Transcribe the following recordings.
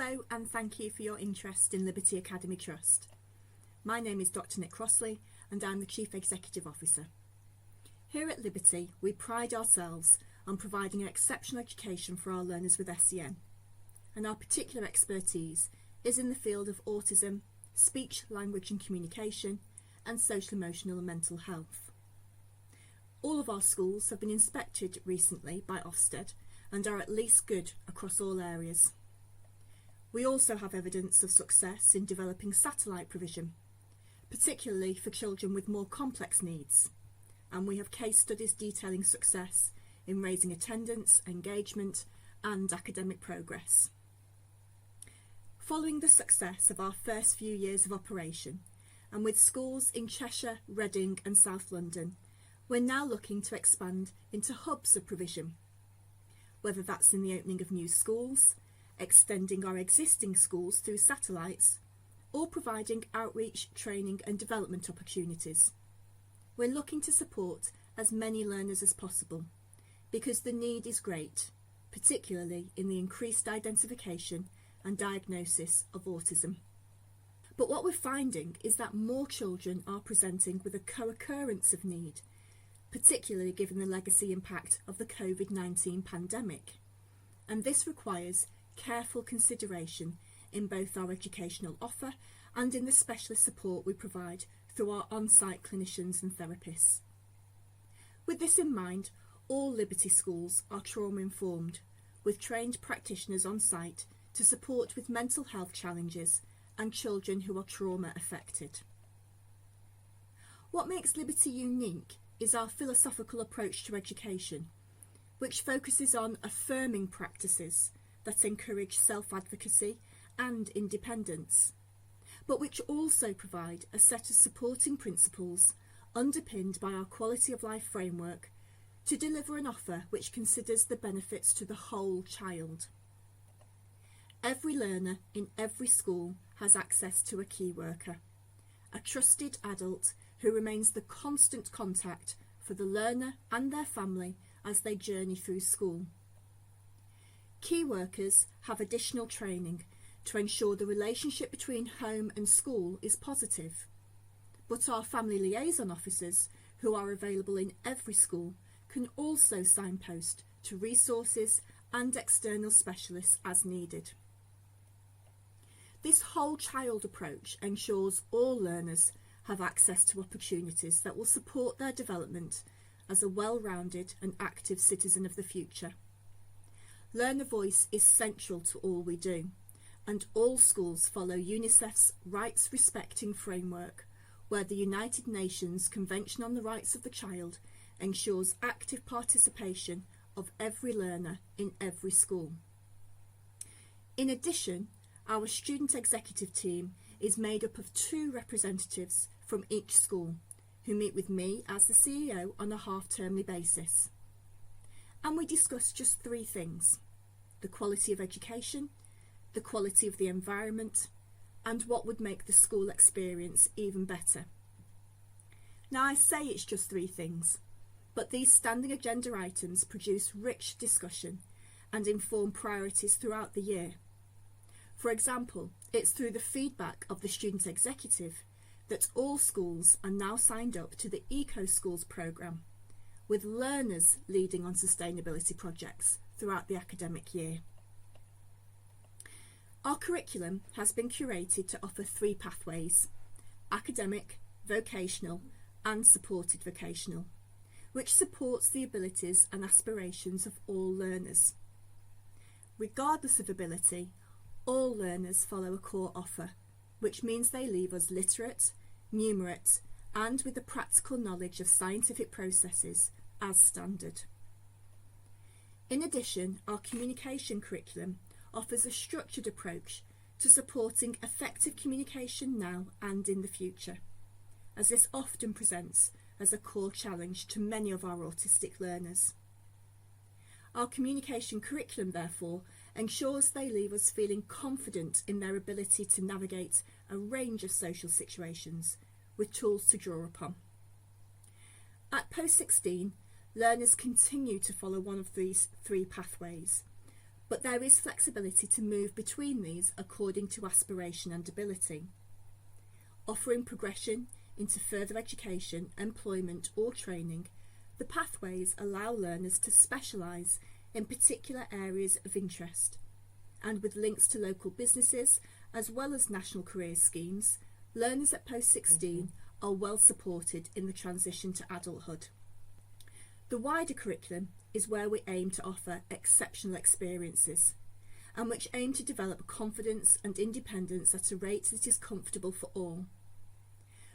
Hello and thank you for your interest in Liberty Academy Trust. My name is Dr Nick Crossley and I'm the Chief Executive Officer. Here at Liberty we pride ourselves on providing an exceptional education for our learners with SEN, and our particular expertise is in the field of autism, speech, language and communication, and social, emotional and mental health. All of our schools have been inspected recently by Ofsted and are at least good across all areas. We also have evidence of success in developing satellite provision, particularly for children with more complex needs, and we have case studies detailing success in raising attendance, engagement and academic progress. Following the success of our first few years of operation, and with schools in Cheshire, Reading and South London, we're now looking to expand into hubs of provision, whether that's in the opening of new schools, extending our existing schools through satellites, or providing outreach, training and development opportunities. We're looking to support as many learners as possible because the need is great, particularly in the increased identification and diagnosis of autism. But what we're finding is that more children are presenting with a co-occurrence of need, particularly given the legacy impact of the COVID-19 pandemic. And this requires careful consideration in both our educational offer and in the specialist support we provide through our on-site clinicians and therapists. With this in mind, all Liberty schools are trauma-informed, with trained practitioners on site to support with mental health challenges and children who are trauma-affected. What makes Liberty unique is our philosophical approach to education, which focuses on affirming practices that encourage self-advocacy and independence, but which also provide a set of supporting principles underpinned by our quality of life framework to deliver an offer which considers the benefits to the whole child. Every learner in every school has access to a key worker, a trusted adult who remains the constant contact for the learner and their family as they journey through school. Key workers have additional training to ensure the relationship between home and school is positive, but our family liaison officers, who are available in every school, can also signpost to resources and external specialists as needed. This whole child approach ensures all learners have access to opportunities that will support their development as a well-rounded and active citizen of the future. Learner voice is central to all we do, and all schools follow UNICEF's rights respecting framework, where the United Nations Convention on the Rights of the Child ensures active participation of every learner in every school. In addition, our student executive team is made up of 2 representatives from each school, who meet with me as the CEO on a half-termly basis. And we discuss just 3 things: the quality of education, the quality of the environment, and what would make the school experience even better. Now, I say it's just 3 things, but these standing agenda items produce rich discussion and inform priorities throughout the year. For example, it's through the feedback of the student executive that all schools are now signed up to the Eco Schools programme, with learners leading on sustainability projects throughout the academic year. Our curriculum has been curated to offer 3 pathways: academic, vocational and supported vocational, which supports the abilities and aspirations of all learners. Regardless of ability, all learners follow a core offer, which means they leave us literate, numerate and with the practical knowledge of scientific processes as standard. In addition, our communication curriculum offers a structured approach to supporting effective communication now and in the future, as this often presents as a core challenge to many of our autistic learners. Our communication curriculum, therefore, ensures they leave us feeling confident in their ability to navigate a range of social situations with tools to draw upon. At post-16, learners continue to follow one of these 3 pathways, but there is flexibility to move between these according to aspiration and ability. Offering progression into further education, employment or training, the pathways allow learners to specialise in particular areas of interest, and with links to local businesses as well as national careers schemes, learners at post-16 are well supported in the transition to adulthood. The wider curriculum is where we aim to offer exceptional experiences and which aim to develop confidence and independence at a rate that is comfortable for all.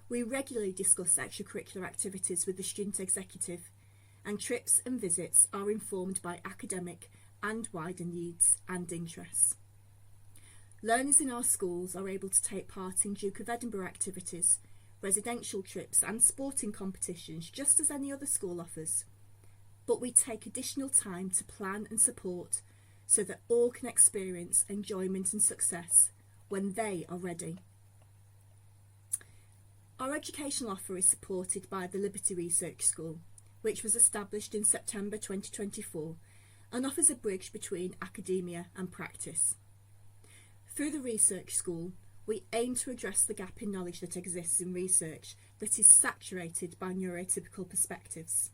We regularly discuss extracurricular activities with the student executive, and trips and visits are informed by academic and wider needs and interests. Learners in our schools are able to take part in Duke of Edinburgh activities, residential trips and sporting competitions just as any other school offers. But we take additional time to plan and support so that all can experience enjoyment and success when they are ready. Our educational offer is supported by the Liberty Research School, which was established in September 2024 and offers a bridge between academia and practice. Through the Research School, we aim to address the gap in knowledge that exists in research that is saturated by neurotypical perspectives.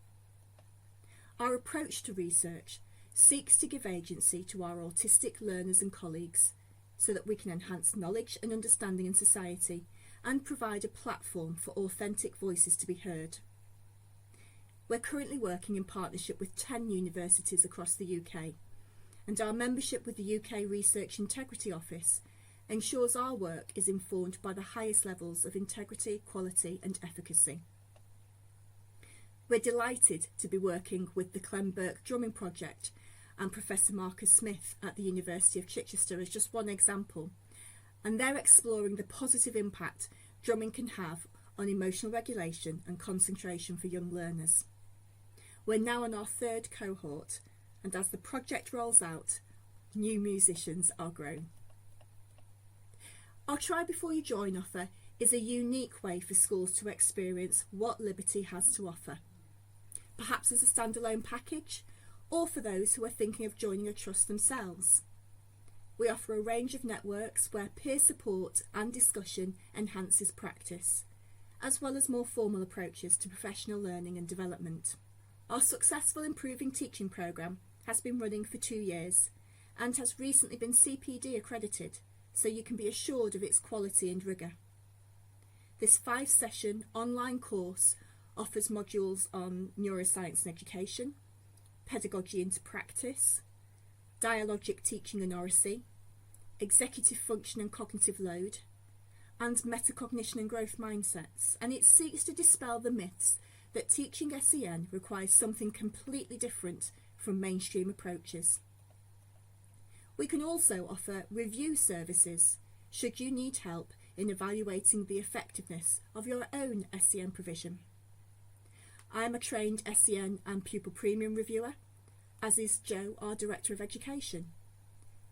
Our approach to research seeks to give agency to our autistic learners and colleagues so that we can enhance knowledge and understanding in society and provide a platform for authentic voices to be heard. We're currently working in partnership with 10 universities across the UK, and our membership with the UK Research Integrity Office ensures our work is informed by the highest levels of integrity, quality and efficacy. We're delighted to be working with the Clem Burke Drumming Project and Professor Marcus Smith at the University of Chichester as just one example, and they're exploring the positive impact drumming can have on emotional regulation and concentration for young learners. We're now on our third cohort, and as the project rolls out, new musicians are grown. Our Try Before You Join offer is a unique way for schools to experience what Liberty has to offer, perhaps as a standalone package, or for those who are thinking of joining a trust themselves. We offer a range of networks where peer support and discussion enhances practice, as well as more formal approaches to professional learning and development. Our successful Improving Teaching programme has been running for 2 years and has recently been CPD accredited, so you can be assured of its quality and rigour. This 5-session online course offers modules on neuroscience and education, pedagogy into practice, dialogic teaching and oracy, executive function and cognitive load, and metacognition and growth mindsets, and it seeks to dispel the myths that teaching SEN requires something completely different from mainstream approaches. We can also offer review services should you need help in evaluating the effectiveness of your own SEN provision. I am a trained SEN and pupil premium reviewer, as is Jo, our Director of Education.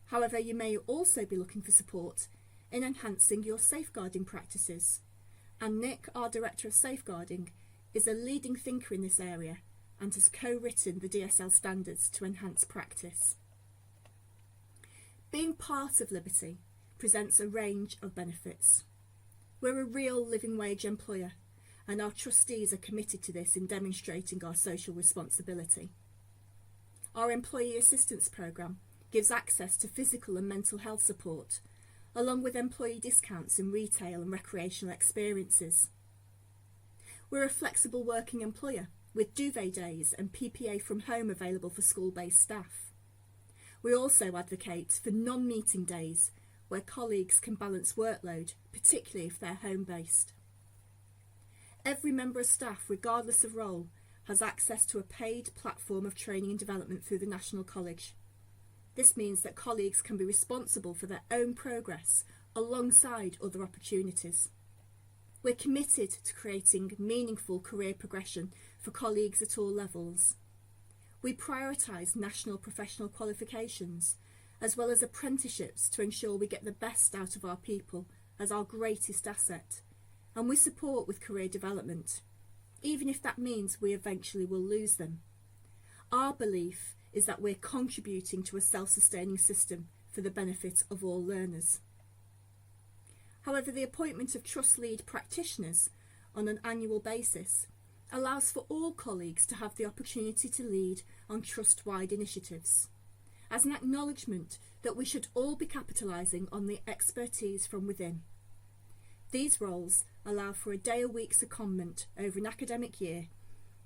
However, you may also be looking for support in enhancing your safeguarding practices, and Nick, our Director of Safeguarding, is a leading thinker in this area and has co-written the DSL standards to enhance practice. Being part of Liberty presents a range of benefits. We're a real living wage employer, and our trustees are committed to this in demonstrating our social responsibility. Our Employee Assistance Programme gives access to physical and mental health support, along with employee discounts in retail and recreational experiences. We're a flexible working employer with duvet days and PPA from home available for school-based staff. We also advocate for non-meeting days where colleagues can balance workload, particularly if they're home-based. Every member of staff, regardless of role, has access to a paid platform of training and development through the National College. This means that colleagues can be responsible for their own progress alongside other opportunities. We're committed to creating meaningful career progression for colleagues at all levels. We prioritise national professional qualifications as well as apprenticeships to ensure we get the best out of our people as our greatest asset, and we support with career development, even if that means we eventually will lose them. Our belief is that we're contributing to a self-sustaining system for the benefit of all learners. However, the appointment of trust lead practitioners on an annual basis allows for all colleagues to have the opportunity to lead on trust-wide initiatives, as an acknowledgement that we should all be capitalising on the expertise from within. These roles allow for a day-a-week secondment over an academic year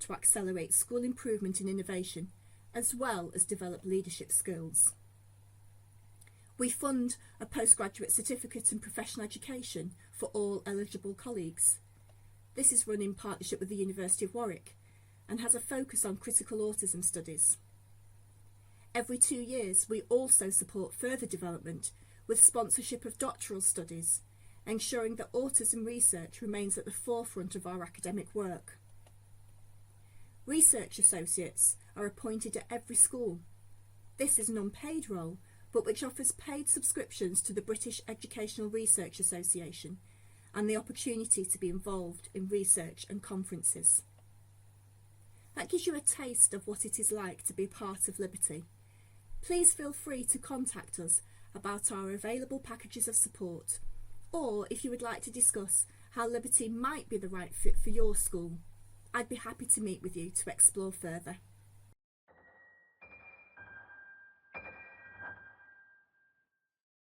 to accelerate school improvement and innovation, as well as develop leadership skills. We fund a postgraduate certificate in professional education for all eligible colleagues. This is run in partnership with the University of Warwick and has a focus on critical autism studies. Every 2 years, we also support further development with sponsorship of doctoral studies, ensuring that autism research remains at the forefront of our academic work. Research associates are appointed at every school. This is an unpaid role, but which offers paid subscriptions to the British Educational Research Association and the opportunity to be involved in research and conferences. That gives you a taste of what it is like to be part of Liberty. Please feel free to contact us about our available packages of support, or if you would like to discuss how Liberty might be the right fit for your school. I'd be happy to meet with you to explore further.